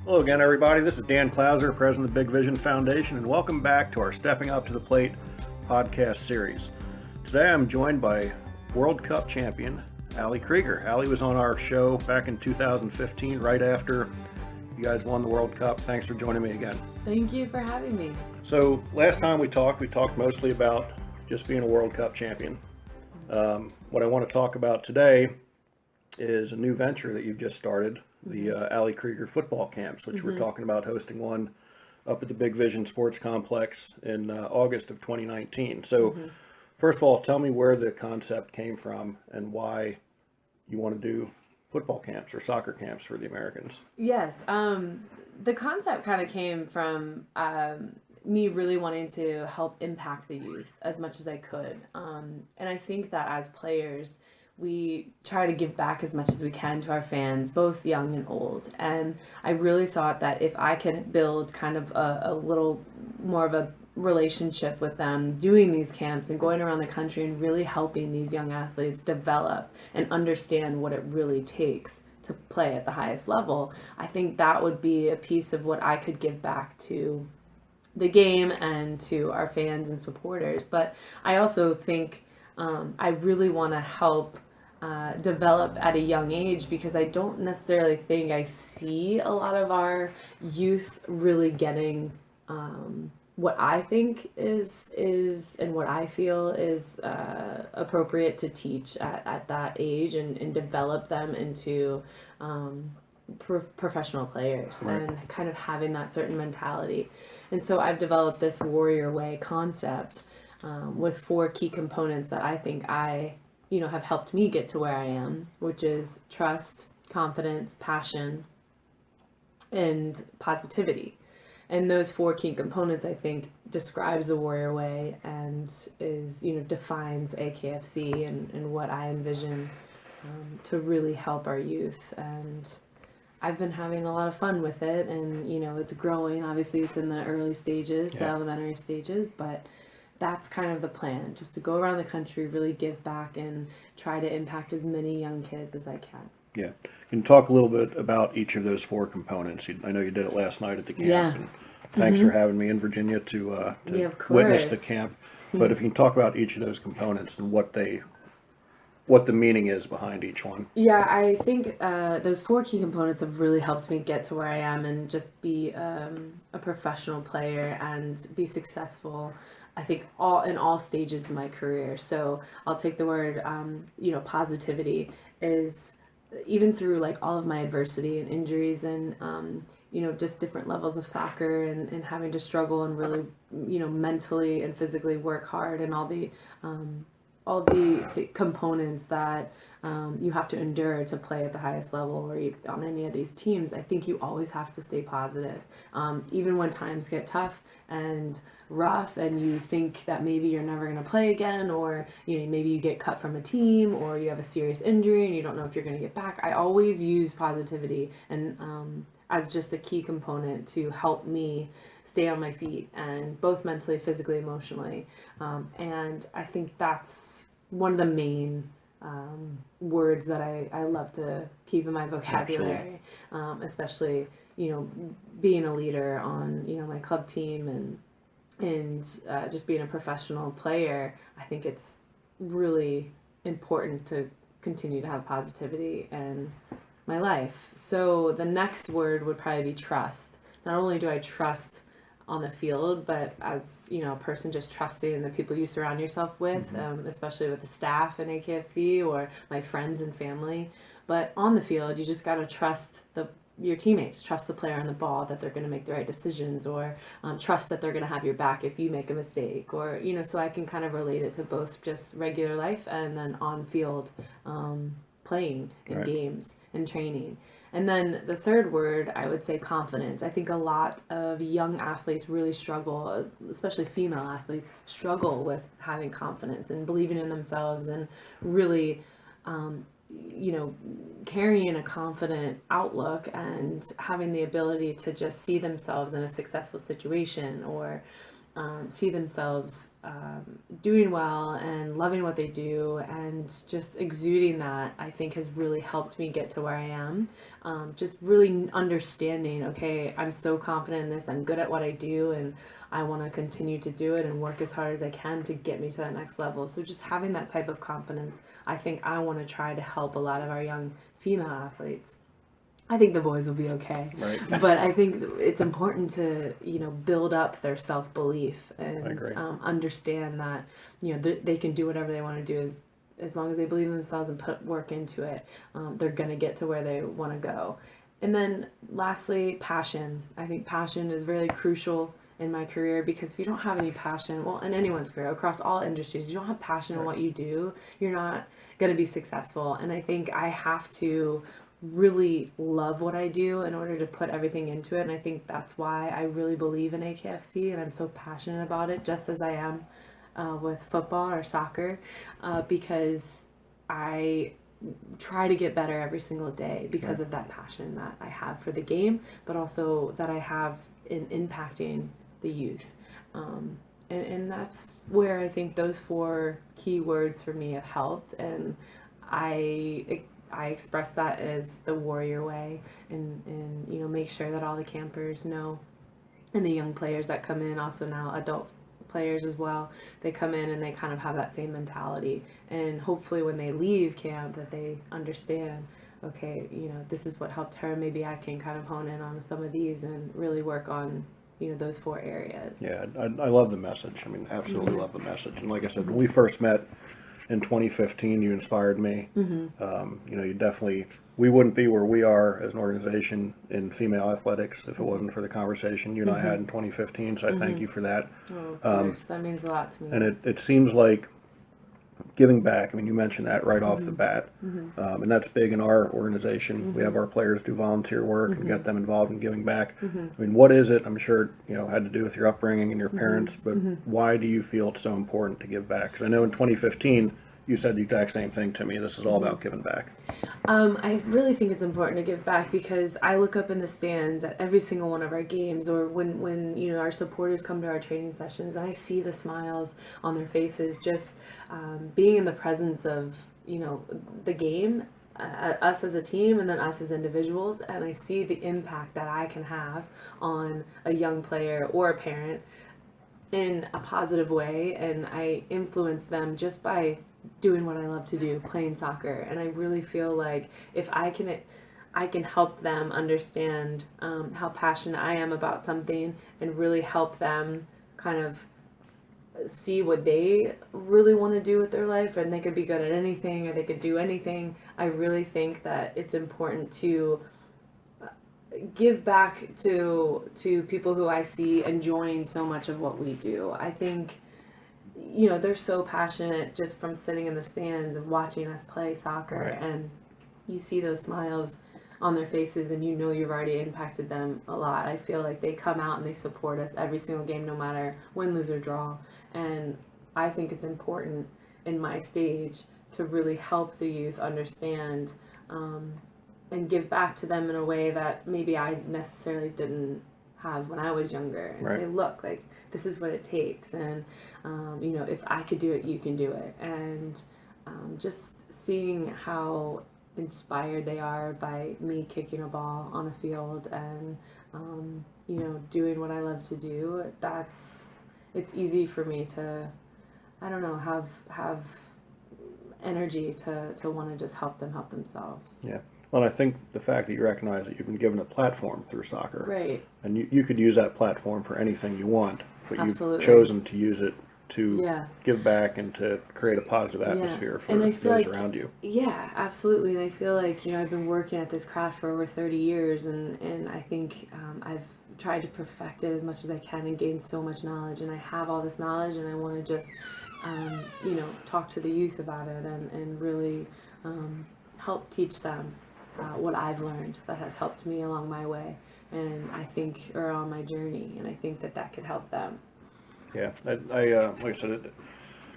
Hello again, everybody. This is Dan Clouser, president of the Big Vision Foundation, and welcome back to our Stepping Up to the Plate podcast series. Today I'm joined by World Cup champion Allie Krieger. Allie was on our show back in 2015, right after you guys won the World Cup. Thanks for joining me again. Thank you for having me. So last time we talked mostly about just being a World Cup champion. What I want to talk about today is a new venture that you've just started, the Krieger Football Camps, which we're talking about hosting one up at the Big Vision Sports Complex in August of 2019. So first of all, tell me where the concept came from and why you want to do football camps or soccer camps for the Americans. Yes, the concept kind of came from me really wanting to help impact the youth as much as I could. And I think that as players, we try to give back as much as we can to our fans, both young and old. And I really thought that if I could build kind of a little more of a relationship with them, doing these camps and going around the country and really helping these young athletes develop and understand what it really takes to play at the highest level, I think that would be a piece of what I could give back to the game and to our fans and supporters. But I also think I really want to help develop at a young age, because I don't necessarily think I see a lot of our youth really getting what I think is and what I feel is appropriate to teach at that age and develop them into professional players, Right. And kind of having that certain mentality. And so I've developed this warrior way concept with 4 key components that I think have helped me get to where I am, which is trust, confidence, passion, and positivity. And those 4 key components, I think, describes the warrior way and defines AKFC and what I envision to really help our youth. And I've been having a lot of fun with it, and it's growing. Obviously, it's in the early stages, the elementary stages, but that's kind of the plan, just to go around the country, really give back and try to impact as many young kids as I can. Yeah. Can you talk a little bit about each of those 4 components? I know you did it last night at the camp. Yeah. And thanks for having me in Virginia to Yeah, of witness course. the camp. But if you can talk about each of those components and what the meaning is behind each one. Yeah, I think those 4 key components have really helped me get to where I am and just be a professional player and be successful, I think, in all stages of my career. So I'll take the word, positivity is, even through like all of my adversity and injuries and, just different levels of soccer and having to struggle and really, mentally and physically work hard, and all the components that you have to endure to play at the highest level or on any of these teams. I think you always have to stay positive. Even when times get tough and rough and you think that maybe you're never going to play again, or maybe you get cut from a team, or you have a serious injury and you don't know if you're going to get back. I always use positivity and as just a key component to help me stay on my feet, and both mentally, physically, emotionally. And I think that's one of the main words that I love to keep in my vocabulary, especially, being a leader on, my club team and just being a professional player. I think it's really important to continue to have positivity in my life. So the next word would probably be trust. Not only do I trust on the field, but as a person, just trusting in the people you surround yourself with, especially with the staff in AKFC or my friends and family. But on the field, you just got to trust your teammates, trust the player on the ball that they're going to make the right decisions, or trust that they're going to have your back if you make a mistake, or so I can kind of relate it to both just regular life and then on field playing in games and training. And then the third word, I would say confidence. I think a lot of young athletes really struggle, especially female athletes, struggle with having confidence and believing in themselves and really, carrying a confident outlook and having the ability to just see themselves in a successful situation, or see themselves doing well and loving what they do and just exuding that, I think has really helped me get to where I am. Just really understanding, okay, I'm so confident in this, I'm good at what I do, and I want to continue to do it and work as hard as I can to get me to that next level. So just having that type of confidence, I think I want to try to help a lot of our young female athletes. I think the boys will be okay. Right. But I think it's important to, build up their self-belief I and agree. understand that, they can do whatever they want to do as long as they believe in themselves and put work into it. They're going to get to where they want to go. And then lastly, passion. I think passion is really crucial in my career, because if you don't have any passion, well, in anyone's career, across all industries, you don't have passion in what you do, you're not going to be successful. And I think I have to really love what I do in order to put everything into it. And I think that's why I really believe in AKFC and I'm so passionate about it, just as I am with football or soccer, because I try to get better every single day because of that passion that I have for the game, but also that I have in impacting the youth. And that's where I think those 4 key words for me have helped. And I express that as the warrior way, and make sure that all the campers know, and the young players that come in, also now adult players as well, they come in and they kind of have that same mentality, and hopefully when they leave camp that they understand, okay, this is what helped her, maybe I can kind of hone in on some of these and really work on those 4 areas. Yeah, I love the message. I mean, absolutely love the message. And like I said, when we first met in 2015, you inspired me. You definitely, we wouldn't be where we are as an organization in female athletics if it wasn't for the conversation you and I had in 2015. So I thank you for that. Oh, of course. That means a lot to me. And it seems like giving back. I mean, you mentioned that right off the bat, and that's big in our organization. We have our players do volunteer work and get them involved in giving back. I mean, what is it? I'm sure had to do with your upbringing and your parents, but why do you feel it's so important to give back? Because I know in 2015 you said the exact same thing to me. This is all about giving back. I really think it's important to give back, because I look up in the stands at every single one of our games, or when our supporters come to our training sessions, and I see the smiles on their faces, just being in the presence of the game, us as a team and then us as individuals, and I see the impact that I can have on a young player or a parent in a positive way, and I influence them just by doing what I love to do, playing soccer. And I really feel like if I can help them understand how passionate I am about something, and really help them kind of see what they really want to do with their life, and they could be good at anything or they could do anything. I really think that it's important to give back to people who I see enjoying so much of what we do. I think they're so passionate just from sitting in the stands and watching us play soccer, Right. and you see those smiles on their faces, and you've already impacted them a lot. I feel like they come out and they support us every single game, no matter win, lose, or draw. And I think it's important in my stage to really help the youth understand and give back to them in a way that maybe I necessarily didn't have when I was younger, and Right. say, look, like, this is what it takes, and if I could do it, you can do it. And just seeing how inspired they are by me kicking a ball on a field, and doing what I love to do, it's easy for me to, I don't know, have energy to want to just help them help themselves. Yeah. Well, I think the fact that you recognize that you've been given a platform through soccer, Right. and you could use that platform for anything you want, but Absolutely. you've chosen to use it to Yeah. give back and to create a positive atmosphere for And I feel those like, around you. yeah, absolutely. And I feel like, I've been working at this craft for over 30 years, and I think I've tried to perfect it as much as I can and gain so much knowledge. And I have all this knowledge, and I want to just, talk to the youth about it, and really help teach them what I've learned that has helped me along my way, and I think, or on my journey, and I think that could help them. Yeah, like I said,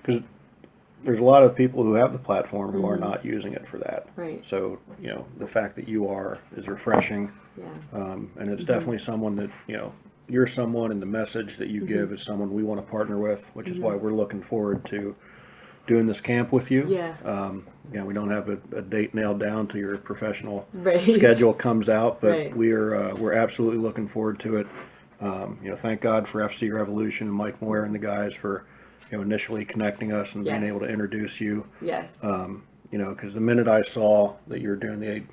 because there's a lot of people who have the platform who are not using it for that. Right. So the fact that you are is refreshing, Yeah. and it's definitely someone that you're someone, and the message that you Mm-hmm. give is someone we want to partner with, which is why we're looking forward to doing this camp with you. Yeah. Again, we don't have a date nailed down till your professional Right. schedule comes out, but Right. we're absolutely looking forward to it. Thank God for FC Revolution and Mike Moyer and the guys for initially connecting us and being Yes. able to introduce you. Yes. Because the minute I saw that you were doing the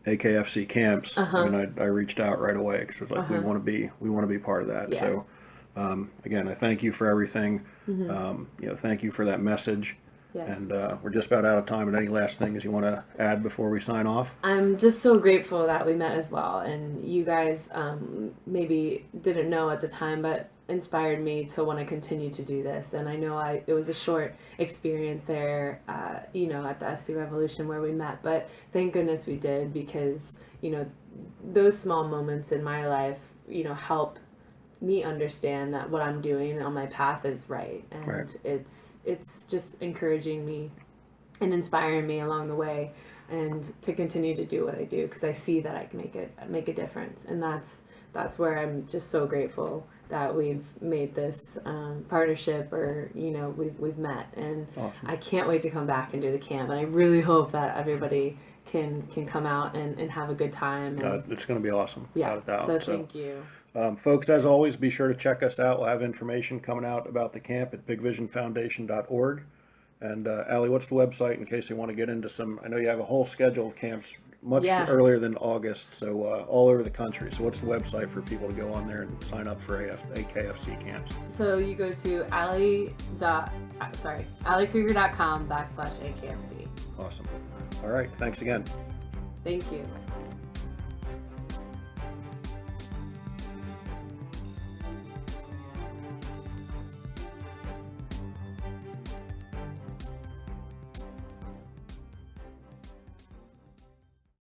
AKFC camps, I mean, I reached out right away because it was like we want to be part of that. Yeah. So again, I thank you for everything. Thank you for that message. Yes. And we're just about out of time. And any last things you want to add before we sign off? I'm just so grateful that we met as well, and you guys maybe didn't know at the time, but inspired me to want to continue to do this. And I know it was a short experience there, at the FC Revolution where we met, but thank goodness we did, because those small moments in my life help me understand that what I'm doing on my path is right, and Right. it's just encouraging me and inspiring me along the way, and to continue to do what I do, because I see that I can make a difference, and that's where I'm just so grateful that we've made this partnership, or we've met, and Awesome. I can't wait to come back and do the camp, and I really hope that everybody can come out and have a good time. And, It's going to be awesome, yeah, without a doubt. so thank you. Folks, as always, be sure to check us out. We'll have information coming out about the camp at bigvisionfoundation.org. And Allie, what's the website in case you want to get into some? I know you have a whole schedule of camps much Yeah. earlier than August, so all over the country. So what's the website for people to go on there and sign up for AKFC camps? So you go to alliekrieger.com/AKFC. Awesome. All right. Thanks again. Thank you.